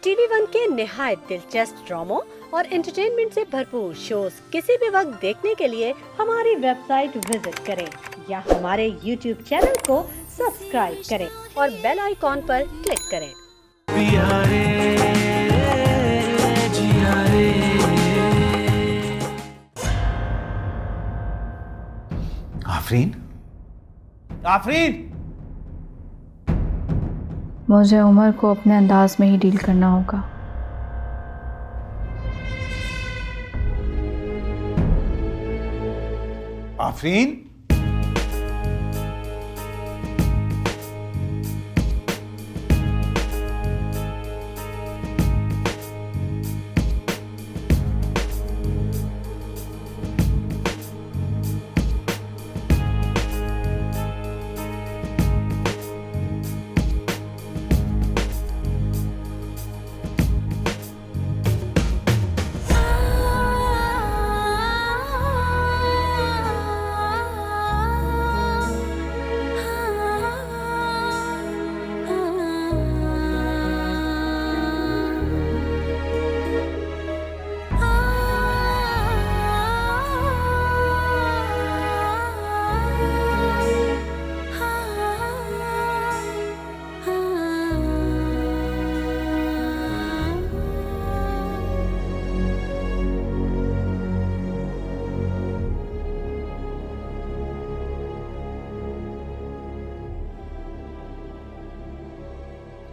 TV one के निहायत दिलचस्प ड्रामों और एंटरटेनमेंट से भरपूर शोज किसी भी वक्त देखने के लिए हमारी वेबसाइट विजिट करें या हमारे यूट्यूब चैनल को सब्सक्राइब करें और बेल आइकॉन पर क्लिक करें। आफरीन, आफरीन, मुझे उमर को अपने अंदाज में ही डील करना होगा। आफरीन,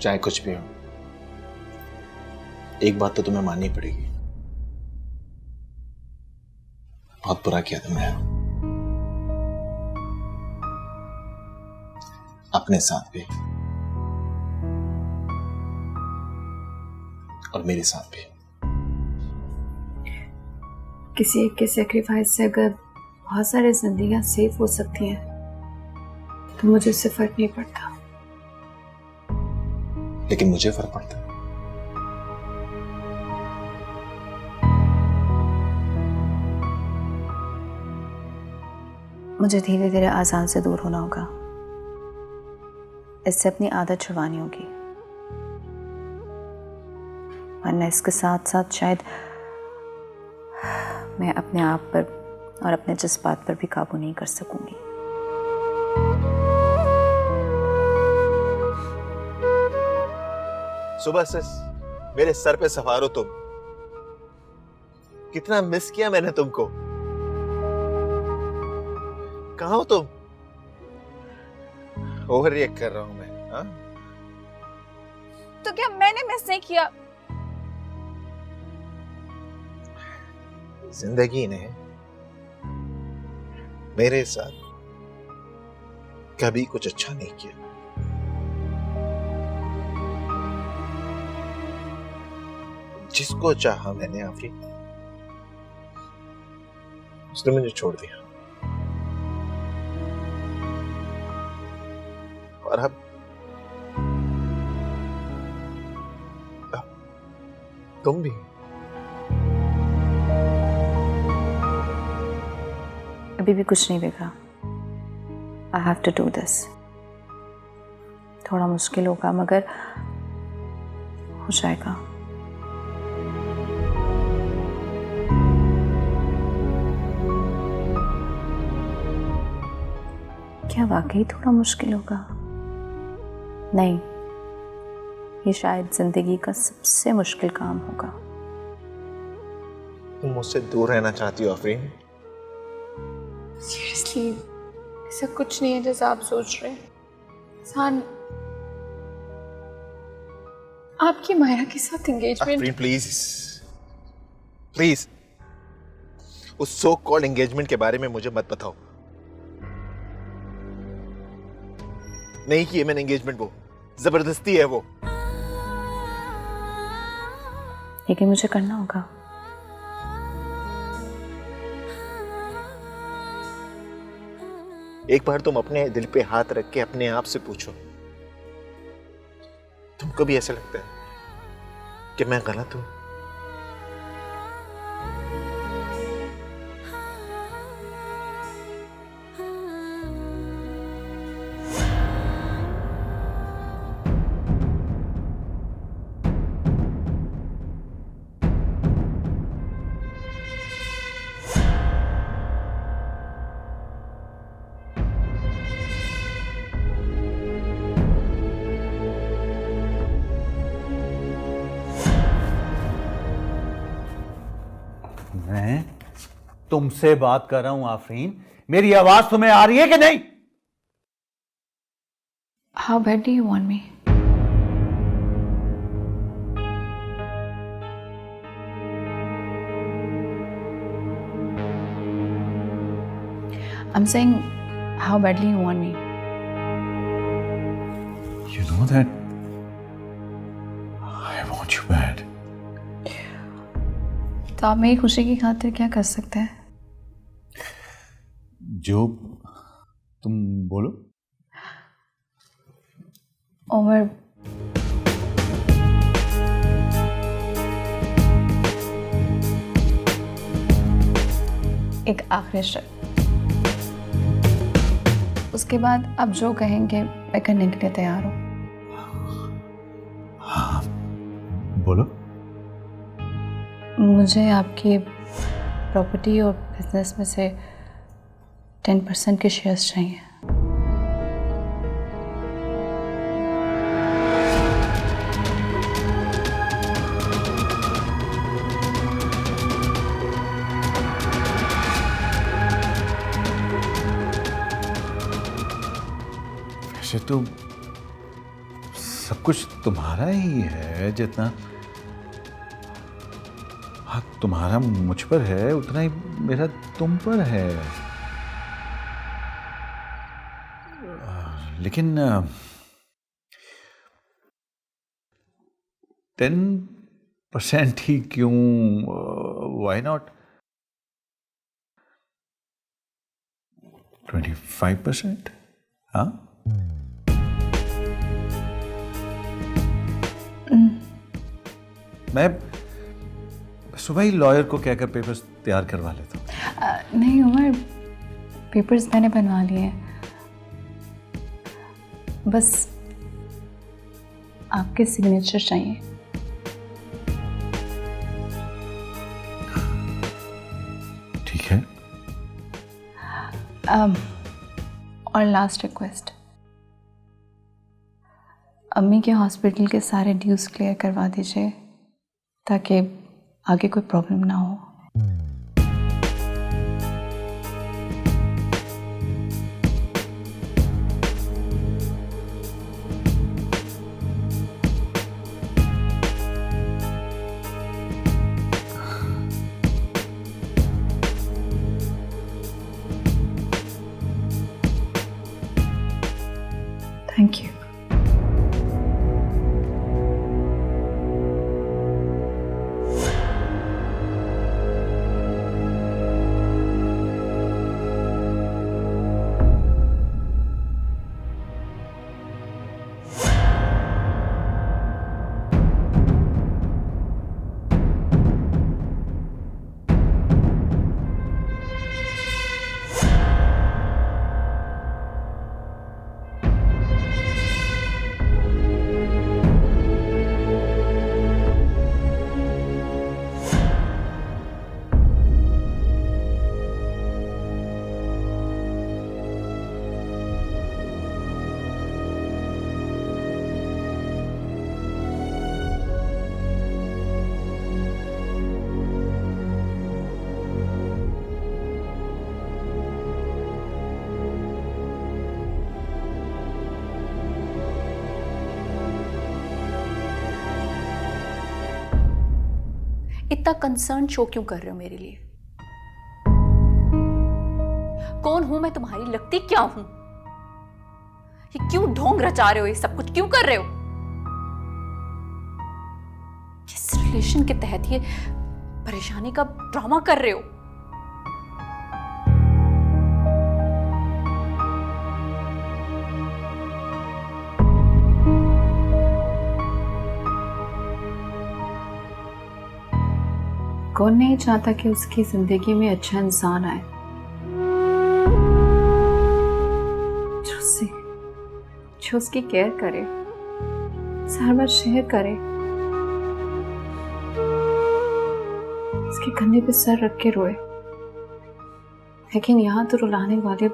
चाहे कुछ भी हो, एक बात तो तुम्हें माननी पड़ेगी। बहुत बुरा किया तुमने अपने साथ भी और मेरे साथ भी। किसी एक के सेक्रीफाइस से अगर बहुत सारी जिंदगियां सेफ हो सकती हैं तो मुझे उससे फर्क नहीं पड़ता। लेकिन मुझे फर्क पड़ता है। मुझे धीरे धीरे आजान से दूर होना होगा। इससे अपनी आदत छुड़वानी होगी, वरना इसके साथ साथ शायद मैं अपने आप पर और अपने जज्बात पर भी काबू नहीं कर सकूंगी। सुबह से मेरे सर पे सवार हो तुम। कितना मिस किया मैंने तुमको। कहाँ हो तुम? ओवर रिएक्ट कर रहा हूं मैं, हाँ? तो क्या मैंने मिस नहीं किया? जिंदगी ने मेरे साथ कभी कुछ अच्छा नहीं किया। जिसको चाहा मैंने आफरीन, उसने मुझे छोड़ दिया। और अब तुम भी। अभी भी कुछ नहीं बिगड़ा। I have to do this. थोड़ा मुश्किल होगा मगर हो जाएगा। क्या वाकई थोड़ा मुश्किल होगा? नहीं, ये शायद जिंदगी का सबसे मुश्किल काम होगा। तुम मुझसे दूर रहना चाहती हो आफरीन? सीरियसली ऐसा कुछ नहीं है जैसा आप सोच रहे हैं। इंसान आपकी मायरा के साथ एंगेजमेंट। आफरीन प्लीज प्लीज, उस सो कॉल्ड एंगेजमेंट के बारे में मुझे मत बताओ। नहीं की है मैंने एंगेजमेंट, वो जबरदस्ती है वो। लेकिन मुझे करना होगा। एक बार तुम अपने दिल पे हाथ रख के अपने आप से पूछो, तुमको भी ऐसा लगता है कि मैं गलत हूं? मैं तुमसे बात कर रहा हूं आफरीन, मेरी आवाज तुम्हें आ रही है कि नहीं? How bad do you want me? I'm saying, how badly you want me? You know that I want you bad. तो आप मेरी खुशी की खातिर क्या कर सकते हैं? जो तुम बोलो। उमर, एक आखिरी शर्त, उसके बाद आप जो कहेंगे मैं करने के लिए तैयार हूँ। हाँ, बोलो। मुझे आपकी प्रॉपर्टी और बिजनेस में से 10% के शेयर्स चाहिए। वैसे तो सब कुछ तुम्हारा ही है, जितना हाँ तुम्हारा मुझ पर है उतना ही मेरा तुम पर है। लेकिन 10% ही क्यों? Why not 25%? हाँ, मैं सुबह ही लॉयर को कहकर पेपर्स तैयार करवा लेता हूँ। नहीं उमर, पेपर्स मैंने बनवा लिए हैं, बस आपके सिग्नेचर चाहिए। ठीक है। और लास्ट रिक्वेस्ट, अम्मी के हॉस्पिटल के सारे ड्यूज क्लियर करवा दीजिए ताकि आगे कोई प्रॉब्लम ना हो। Thank you. इतना कंसर्न शो क्यों कर रहे हो मेरे लिए? कौन हूं मैं तुम्हारी, लगती क्या हूं? ये क्यों ढोंग रचा रहे हो? ये सब कुछ क्यों कर रहे हो? किस रिलेशन के तहत ये परेशानी का ड्रामा कर रहे हो? कौन नहीं चाहता कि उसकी जिंदगी में अच्छा इंसान आए जो उसकी केयर करे, हर बार शेयर करे, उसके कंधे पे सर रख के रोए। लेकिन यहाँ तो रुलाने वाले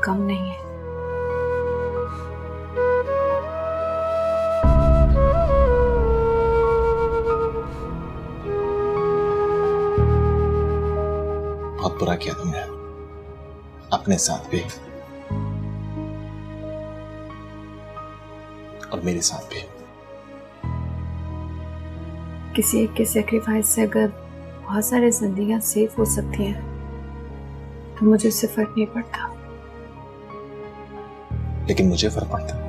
कम नहीं है। बुरा किया तुमने अपने साथ भी और मेरे साथ भी। किसी एक के सेक्रीफाइस से अगर बहुत सारी जिंदगियां सेफ हो सकती हैं तो मुझे उससे फर्क नहीं पड़ता। लेकिन मुझे फर्क पड़ता।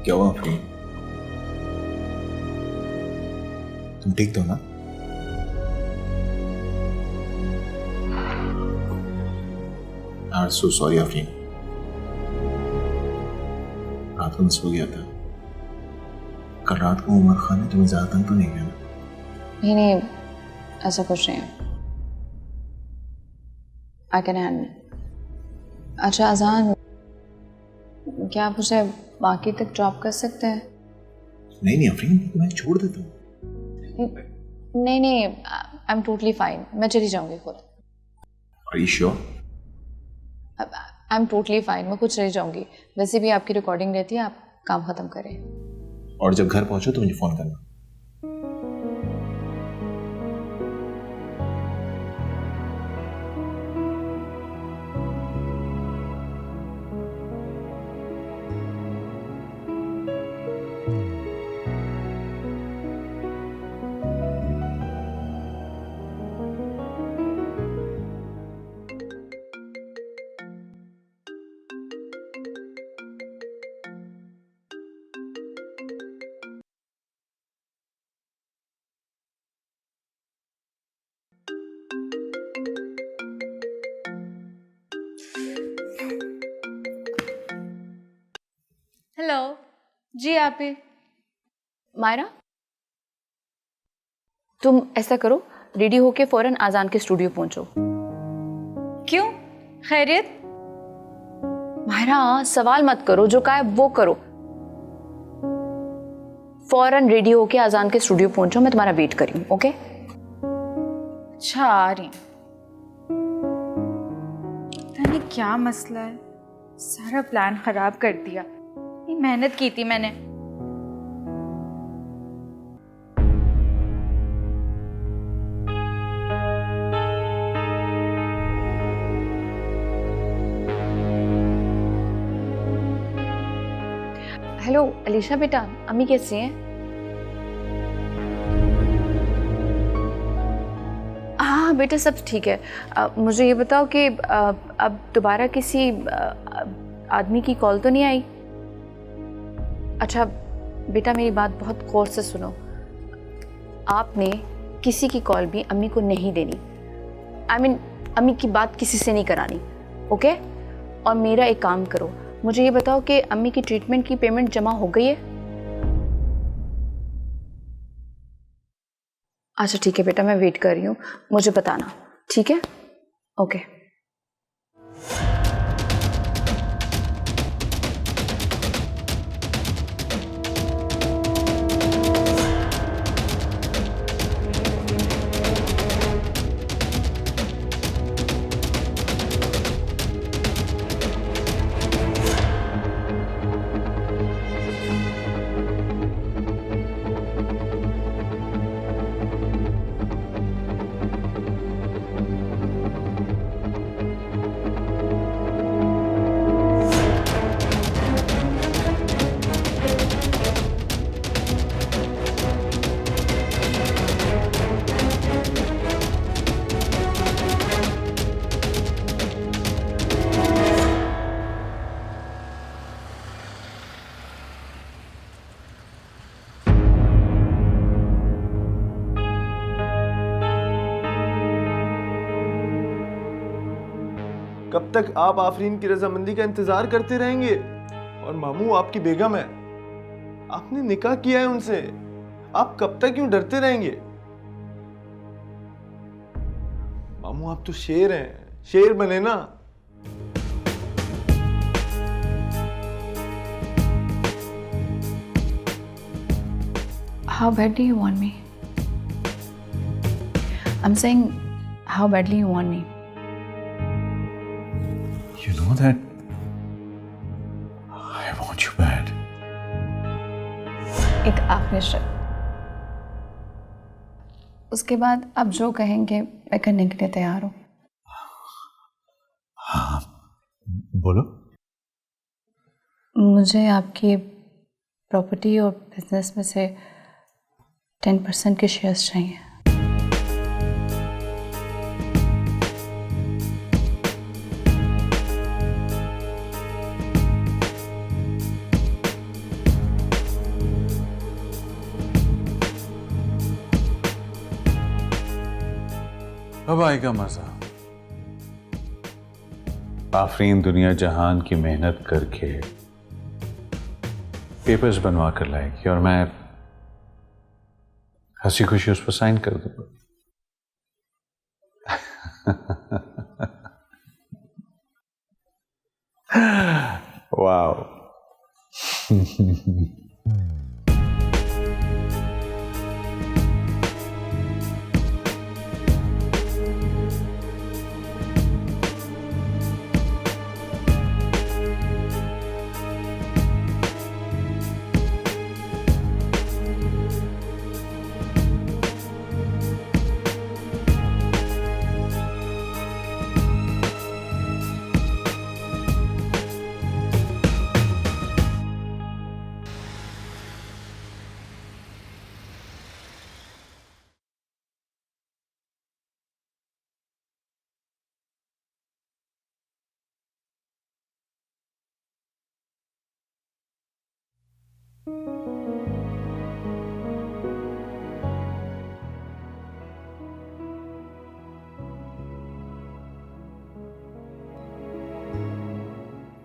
क्या हुआ अफरीन? तुम ठीक तो ना? I am so sorry Afreen, रात को मैं सो गया था। कल रात को उमर खान ने तुम्हें ज्यादा तंग तो नहीं किया ना? नहीं, ऐसा कुछ नहीं है। I can handle. अच्छा अजान, क्या आप उसे बाकी तक ड्रॉप कर सकते हैं? नहीं अफरीन, मैं छोड़ देता हूँ। नहीं, आई एम टोटली फाइन, मैं चली जाऊंगी खुद। Are you sure? I am totally fine, मैं खुद चली जाऊंगी। वैसे भी आपकी रिकॉर्डिंग रहती है, आप काम खत्म करें। और जब घर पहुंचो तो मुझे फोन करना। हेलो जी, आप ही? मायरा, तुम ऐसा करो, रेडी होके फौरन आजान के स्टूडियो पहुंचो। क्यों, खैरियत? मायरा, सवाल मत करो, जो कहा है वो करो। फौरन रेडी होके आजान के स्टूडियो पहुंचो, मैं तुम्हारा वेट कर रही हूँ। ओके? अच्छा, आ रही। पता नहीं क्या मसला है, सारा प्लान खराब कर दिया। इतनी मेहनत की थी मैंने। हेलो अलीशा बेटा, अम्मी कैसी हैं? हाँ बेटा, सब ठीक है। मुझे ये बताओ कि अब दोबारा किसी आदमी की कॉल तो नहीं आई? अच्छा बेटा, मेरी बात बहुत गौर से सुनो। आपने किसी की कॉल भी अम्मी को नहीं देनी। I mean, अम्मी की बात किसी से नहीं करानी। ओके? और मेरा एक काम करो, मुझे ये बताओ कि अम्मी की ट्रीटमेंट की पेमेंट जमा हो गई है? अच्छा ठीक है बेटा, मैं वेट कर रही हूँ, मुझे बताना। ठीक है? ओके। कब तक आप आफरीन की रजामंदी का इंतजार करते रहेंगे? और मामू आपकी बेगम है, आपने निकाह किया है उनसे, आप कब तक यूं डरते रहेंगे? मामू आप तो शेर हैं, शेर बने ना। How badly you want me? I'm saying, how badly you want me? You know that I want you bad. एक आखिरी शर्त, उसके बाद आप जो कहेंगे मैं करने के लिए तैयार हूँ। हाँ, बोलो। मुझे आपकी प्रॉपर्टी और बिजनेस में से 10% के शेयर्स चाहिए। अब आएगा मजा। आफरीन दुनिया जहान की मेहनत करके पेपर्स बनवा कर लाएगी और मैं हंसी खुशी उस पर साइन कर दूंगा। वाओ।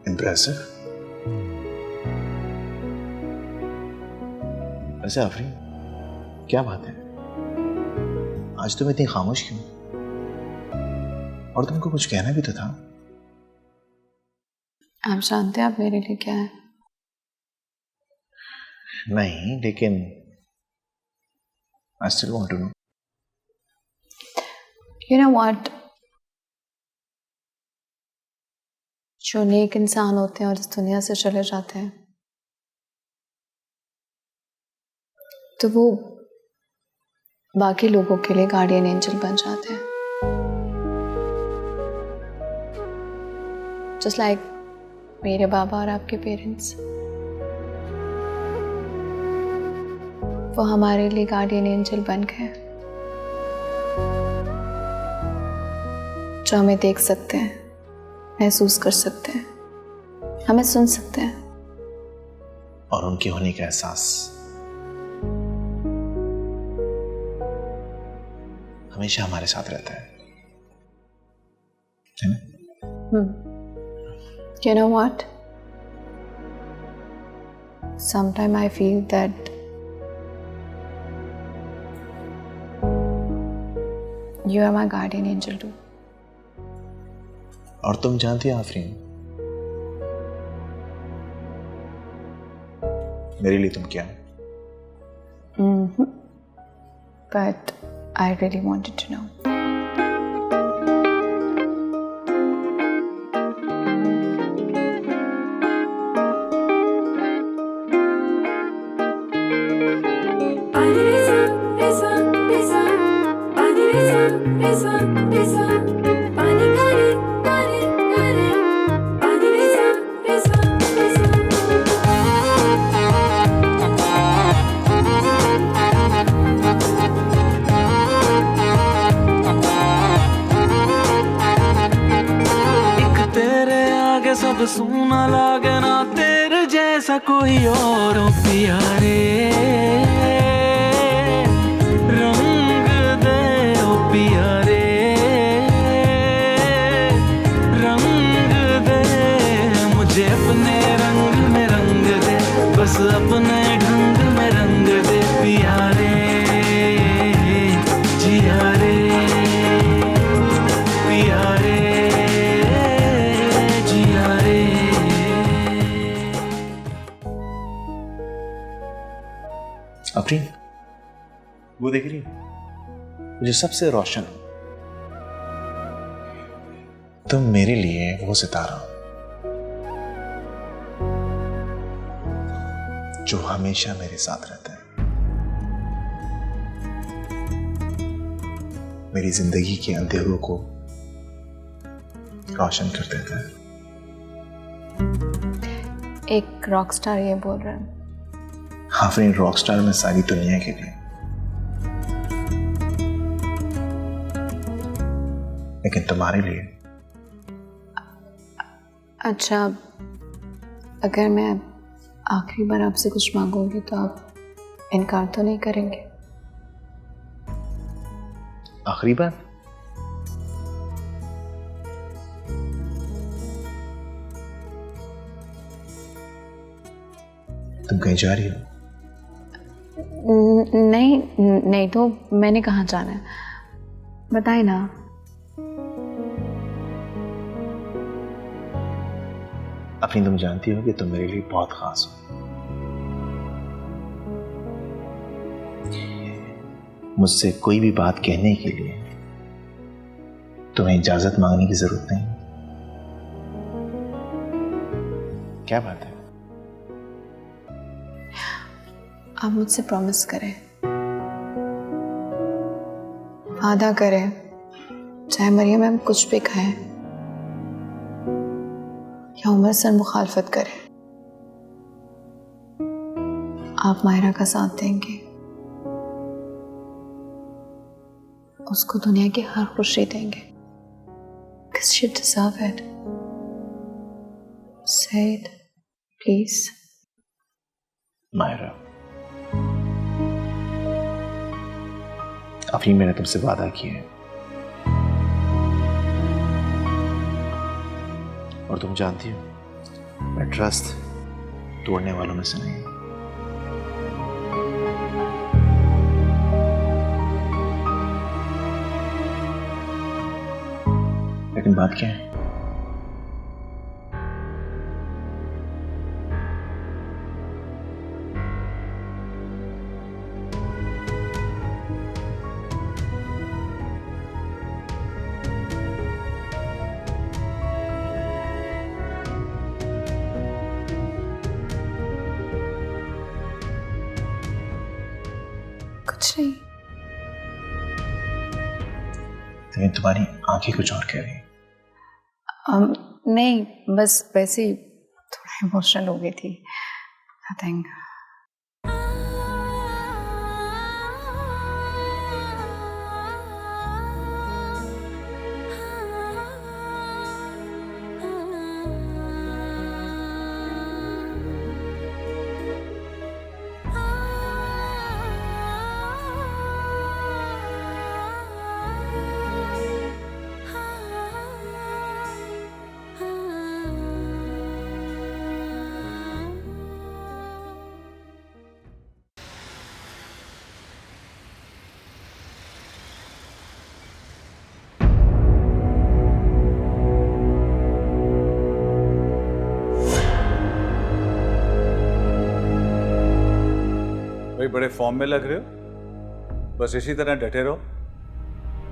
इम्प्रेसिव। वैसे आफरीन, क्या बात है, आज तुम इतनी खामोश क्यों? और तुमको कुछ कहना भी तो था। आप जानते हैं आप मेरे लिए क्या है? नहीं, लेकिन I still want to know. You know what? जो नेक इंसान होते हैं और इस दुनिया से चले जाते हैं तो वो बाकी लोगों के लिए गार्डियन एंजल बन जाते हैं। Just like मेरे बाबा और आपके पेरेंट्स, वो हमारे लिए गार्डियन एंजल बन गए, जो हमें देख सकते हैं, महसूस कर सकते हैं, हमें सुन सकते हैं, और उनके होने का एहसास हमेशा हमारे साथ रहता है ना? You know what? Sometimes I feel that you are my guardian angel too. और तुम जानती हो आफरीन, मेरे लिए तुम क्या हो? But I really wanted to know. सब सुना लागे ना तेरे जैसा कोई और प्यारे, रंग दे ओ प्यारे, रंग दे मुझे अपने रंग में रंग दे, बस अपने ढंग में रंग दे प्यारे जिया रे। आफरीन, वो देख रही है जो सबसे रोशन, तुम मेरे लिए वो सितारा जो हमेशा मेरे साथ रहता है, मेरी जिंदगी के अंधेरों को रोशन कर देता है। एक रॉक स्टार ये बोल रहा है। आफरीन, रॉक स्टार में सारी दुनिया के लिए, लेकिन तुम्हारे लिए। अच्छा, अगर मैं आखिरी बार आपसे कुछ मांगूंगी तो आप इनकार तो नहीं करेंगे? आखिरी बार? तुम कहीं जा रही हो? नहीं नहीं, तो मैंने कहाँ जाना है, बताए ना। अपनी तुम जानती हो कि तुम मेरे लिए बहुत खास हो। मुझसे कोई भी बात कहने के लिए तुम्हें इजाजत मांगने की जरूरत नहीं। क्या बात है? आप मुझसे प्रॉमिस करें, वादा करें, चाहे मरियम मैम कुछ भी कहें या उमर सर मुखालफत करें, आप मायरा का साथ देंगे, उसको दुनिया की हर खुशी देंगे, because she deserve it. Say it, please. Myra, अभी मैंने तुमसे वादा किया है और तुम जानती हो मैं ट्रस्ट तोड़ने वालों में से नहीं। लेकिन बात क्या है? कुछ नहीं। लेकिन तुम्हारी आंखें कुछ और कह रही हैं। नहीं, बस वैसे ही थोड़ा इमोशनल हो गई थी। नथिंग। भाई बड़े फॉर्म में लग रहे हो, बस इसी तरह डटे रहो।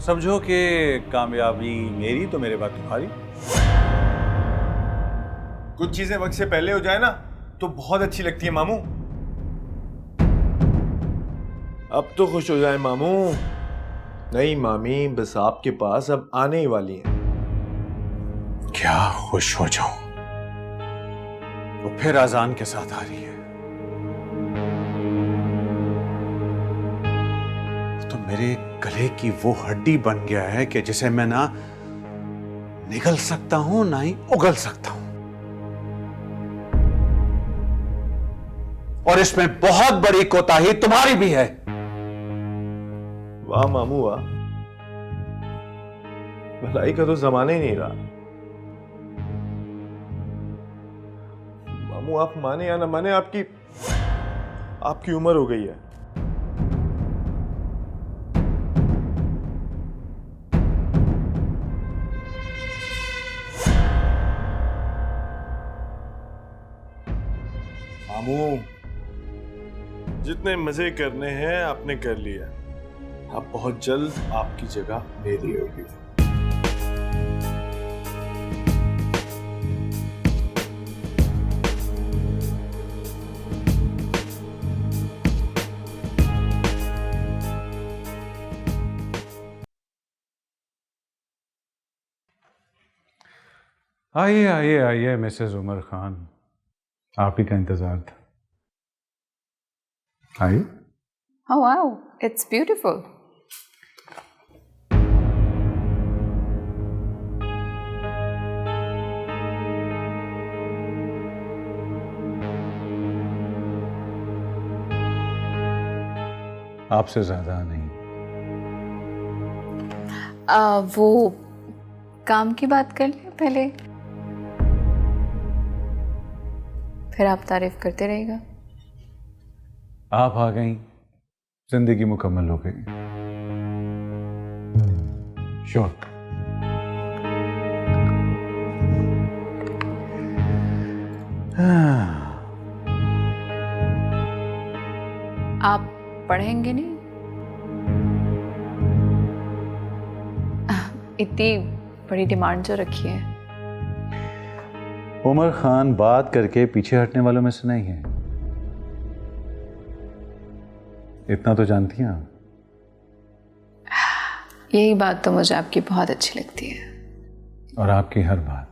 समझो कि कामयाबी मेरी तो मेरे बाद तुम्हारी। कुछ चीजें वक्त से पहले हो जाए ना तो बहुत अच्छी लगती है मामू। अब तो खुश हो जाए मामू। नहीं मामी, बस आपके पास अब आने ही वाली है। क्या खुश हो जाऊं, वो फिर अजान के साथ आ रही है। तो मेरे गले की वो हड्डी बन गया है कि जिसे मैं ना निगल सकता हूं ना ही उगल सकता हूं। और इसमें बहुत बड़ी कोताही तुम्हारी भी है। वाह मामू वाह, भलाई का तो जमाना ही नहीं रहा। मामू आप माने या ना माने, आपकी उम्र हो गई है। मामू जितने मजे करने हैं आपने कर लिया। अब बहुत जल्द आपकी जगह मेरी होगी। आइए आइए आइए मिसेस उमर खान, आप ही का इंतजार था। आइए। Oh wow, it's beautiful. आपसे ज्यादा नहीं। वो काम की बात कर ले पहले, फिर आप तारीफ करते रहेगा। आप आ गई, जिंदगी मुकम्मल हो गई। श्योर। आप पढ़ेंगे नहीं? इतनी बड़ी डिमांड जो रखी है। उमर खान बात करके पीछे हटने वालों में से नहीं है, इतना तो जानती हैं आप। यही बात तो मुझे आपकी बहुत अच्छी लगती है। और आपकी हर बात।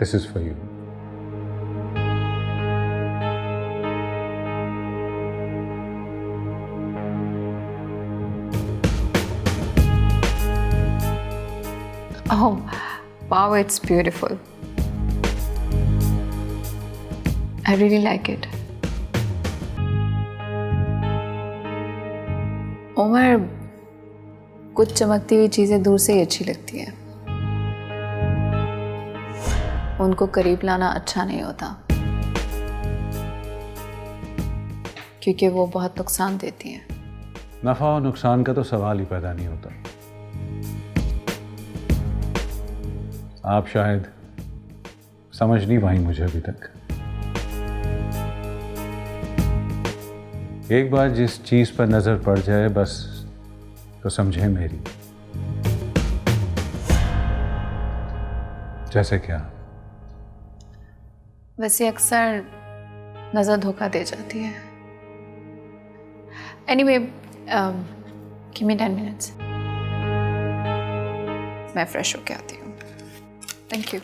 This is for you. Oh, wow, it's beautiful. I really like it. Umar, कुछ चमकती हुई चीजें दूर से ही अच्छी लगती है, उनको करीब लाना अच्छा नहीं होता, क्योंकि वो बहुत नुकसान देती हैं। नफा और नुकसान का तो सवाल ही पैदा नहीं होता। आप शायद समझ नहीं पाई मुझे अभी तक। एक बार जिस चीज पर नजर पड़ जाए बस तो समझे मेरी। जैसे क्या? वैसे अक्सर नजर धोखा दे जाती है। एनीवे, गिव मी 10 मिनट्स, मैं फ्रेश होके आती हूँ। Thank you.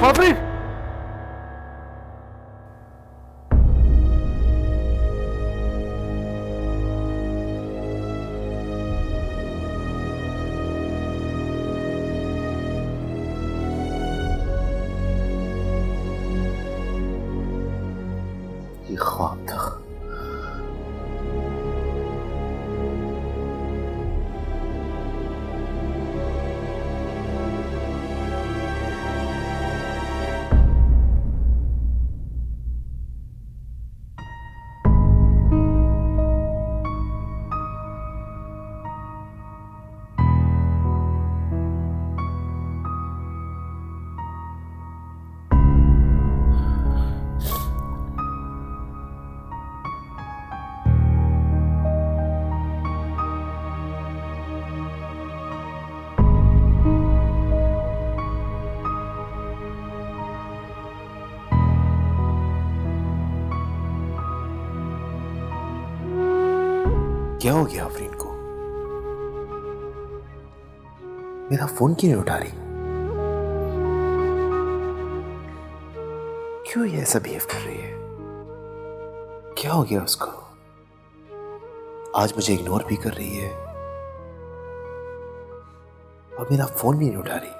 आफरीन, ये ख्वाब था। क्या हो गया आफरीन को? मेरा फोन क्यों नहीं उठा रही? क्यों ये ऐसा बिहेव कर रही है? क्या हो गया उसको? आज मुझे इग्नोर भी कर रही है और मेरा फोन भी नहीं उठा रही।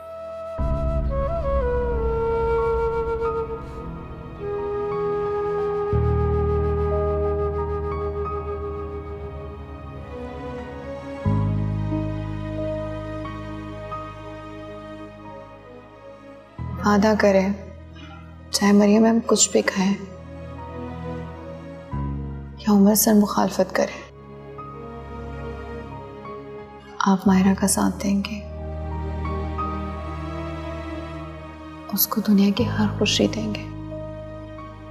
वादा करें, चाहे मरियम मैम कुछ भी खाएं या उमर सर मुखालफत करें, आप मायरा का साथ देंगे, उसको दुनिया की हर खुशी देंगे,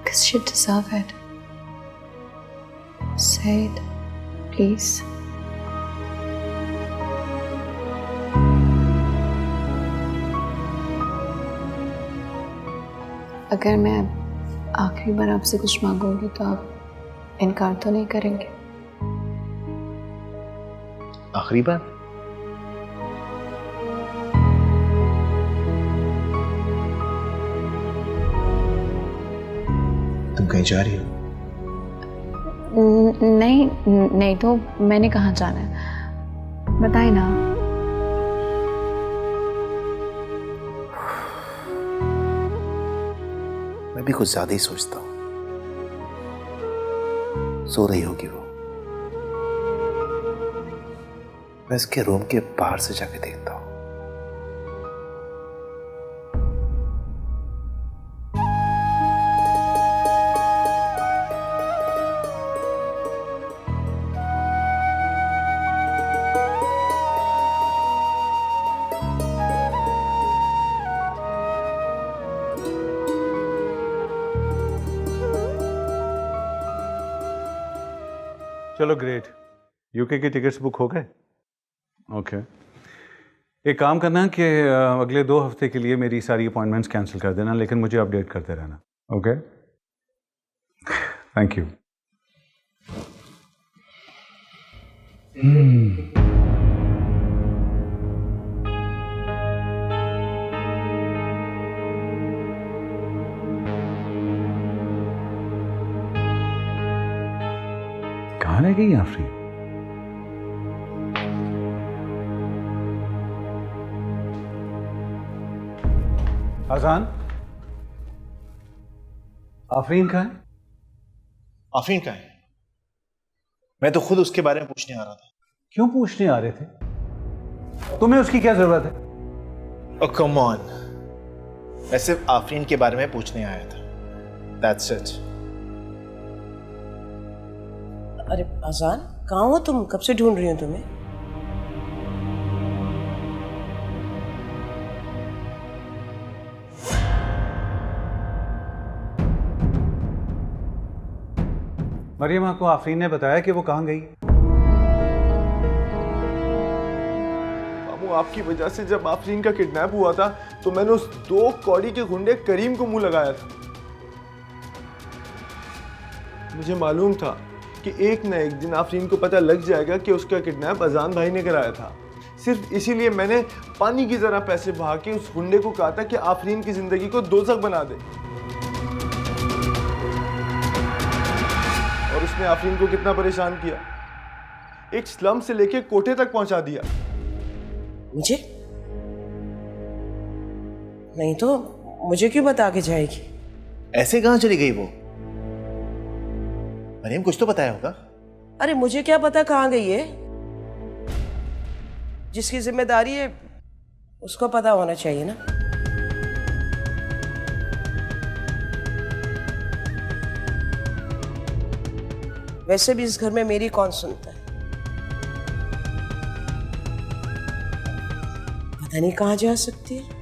because she deserve it. Say it, please. अगर मैं आखिरी बार आपसे कुछ मांगूंगी तो आप इनकार तो नहीं करेंगे? आखिरी बार? तुम कहीं जा रही हो? नहीं नहीं, तो मैंने कहाँ जाना है, बताए ना। मैं भी कुछ ज्यादा ही सोचता हूँ। सो रही होगी वो। मैं इसके रूम के बाहर से जाके देखता हूँ। चलो ग्रेट, यूके की टिकट्स बुक हो गए? ओके, एक काम करना कि अगले 2 हफ्ते के लिए मेरी सारी अपॉइंटमेंट्स कैंसिल कर देना, लेकिन मुझे अपडेट करते रहना। Okay, thank you. कहाँ रह गई आफरीन? आजान, आफरीन कहाँ है? आफरीन कहाँ है? मैं तो खुद उसके बारे में पूछने आ रहा था। क्यों पूछने आ रहे थे? तुम्हें उसकी क्या जरूरत है? ओह कम ऑन, मैं सिर्फ आफरीन के बारे में पूछने आया था। That's it. अरे आजान, कहाँ हो तुम? कब से ढूंढ रही हो तुम्हें। मरियम को आफरीन ने बताया कि वो कहाँ गई? मामू, आपकी वजह से जब आफरीन का किडनैप हुआ था तो मैंने उस 2 कौड़ी के गुंडे करीम को मुंह लगाया था। मुझे मालूम था कि एक न एक दिन आफरीन को पता लग जाएगा कि उसका किडनैप अजान भाई ने कराया था। सिर्फ इसीलिए मैंने पानी की तरह पैसे बहा के उस गुंडे को कहा था कि आफरीन की जिंदगी को दोज़ख बना दे। और उसने आफरीन को कितना परेशान किया, एक स्लम से लेके कोठे तक पहुंचा दिया। मुझे नहीं तो मुझे क्यों बता के जाएगी? ऐसे कहाँ चली गई वो? मरियम, कुछ तो बताया होगा। अरे मुझे क्या पता कहाँ गई है? जिसकी जिम्मेदारी है उसको पता होना चाहिए ना। वैसे भी इस घर में मेरी कौन सुनता है? पता नहीं कहाँ जा सकती है।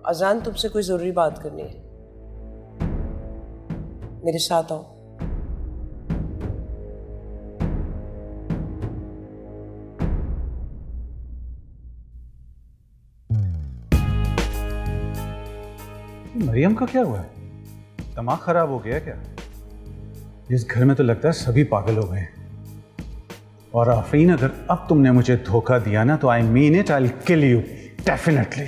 अजान, तुमसे कोई जरूरी बात करनी है, मेरे साथ आओ। मरियम का क्या हुआ है? दिमाग खराब हो गया क्या? इस घर में तो लगता है सभी पागल हो गए। और आफरीन, अगर अब तुमने मुझे धोखा दिया ना तो I mean it, I will kill you definitely.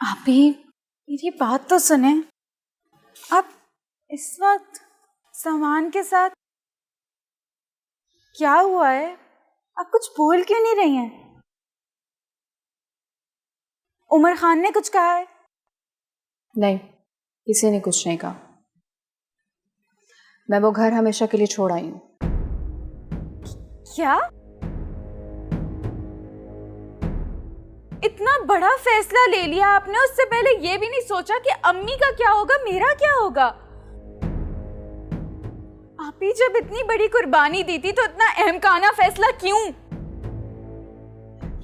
आप भी मेरी बात तो सुने। आप इस वक्त सामान के साथ क्या हुआ है? आप कुछ बोल क्यों नहीं रही हैं? उमर खान ने कुछ कहा है? नहीं, किसी ने कुछ नहीं कहा। मैं वो घर हमेशा के लिए छोड़ आई हूँ। क्या? इतना बड़ा फैसला ले लिया आपने, उससे पहले ये भी नहीं सोचा कि अम्मी का क्या होगा, मेरा क्या होगा? आप ही जब इतनी बड़ी कुर्बानी दी थी तो इतना अहमकाना फैसला क्यों?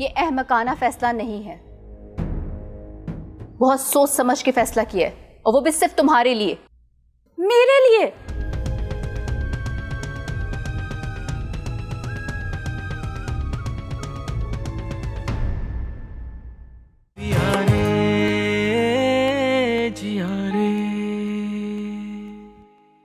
ये अहमकाना फैसला नहीं है, बहुत सोच समझ के फैसला किया है, और वो भी सिर्फ तुम्हारे लिए। मेरे लिए?